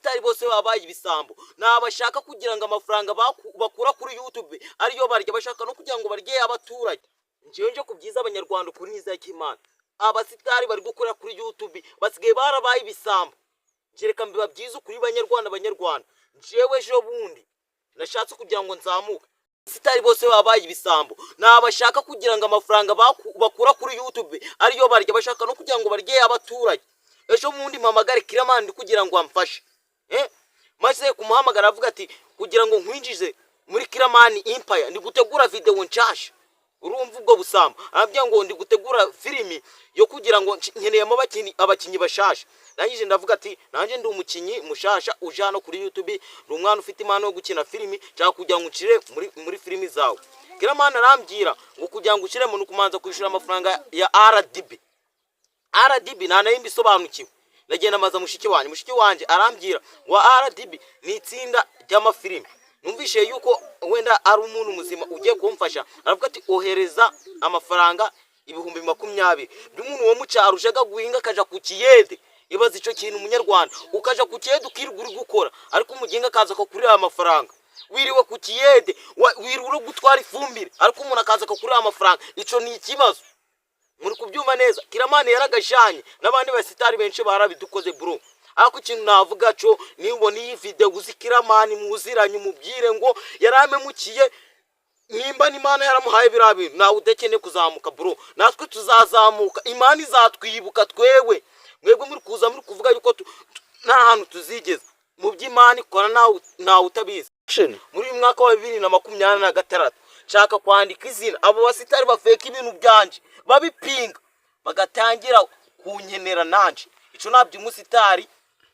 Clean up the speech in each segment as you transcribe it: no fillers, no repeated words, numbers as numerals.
abasitari bose babaye ibisambo nabashaka kugira ngo amafaranga bakura kuri YouTube ariyo barya, bashaka no kugira ngo barye abaturage. Njewe nje kubyiza abanyarwanda kuri niza y'Imana, abasitari bari gukora kuri YouTube basigaye barabaye ibisambo. Jereka mbibabyiza kuri banyarwanda. Njewe ejo bundi nashatse kugira ngo nzamuke, abasitari bose babaye ibisambo nabashaka kugira ngo amafaranga bakura kuri YouTube ariyo barya, bashaka no kugira ngo barye abaturage. Ejo bundi mpamagare Kiramani kugira ngo amfashe, maze kumuhamagara avuga ati kugira ngo nkwinjize muri Kiramani Empire ndi gutegura video nshasha. Urumva ubwo busambo, arabya ngo ndi gutegura filimi yo kugira ngo nkeneyemo abakinyi bashasha. Nangije ndavuga ati nanje ndi umukinyi mushasha ujana kuri YouTube, ndi umwana ufite impano yo gukina filimi, cyangwa kugira ngo ucire muri filimi zawe. Kiramani arambwira ngo kugira ngo ucire mu kumanza kwishura amafaranga ya RDB nta nayo mbisobanukiwe. Nagenda maza mushiki wanje arambwira ngo RDB ni itsinda ry'amafilimi. Numvishe yuko wenda ari umuntu muzima ugiye kumfasha, aravuga ati ohereza amafaranga 20,000 by'umuntu wo mucyaro ujaga guhinga kaja ku kiyede. Ibaza ico kintu umunyarwanda ukaja ku kiyede ukirugura gukora, ariko umuginga kaza ko kurira amafaranga. Wiriwe ku kiyede wiruro gutwara ifumbire, ariko umuntu akaza ko kurira amafaranga. Ico ni ikibazo muri kubyuma neza. Kiramani yaragashanye n'abandi basitari benshi barabidukoze bro. Ako kintu navuga cyo nibona iyi video guzi Kiramani muziranye umubwire ngo yaramemukiye, nimba n'Imana yaramuhaye birabi nawe udekene kuzamuka bro, natwe tuzazamuka. Imana izatwibuka twewe, mwebwe muri kuza muri kuvuga yuko nta hantu tuzigeza mu by'Imana ikora nawe utabizi. Muri uyu mwaka wa 2026 nshaka kwandika izina abo basitari bafeka ibintu byanje babipinga bagatangira kunyenera nanje. Ico nabyo umusitari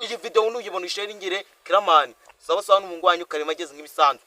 iyi video nuyibona isharingire Kiramani sawa n'umungwanyu karema ageze nk'ibisanzwe.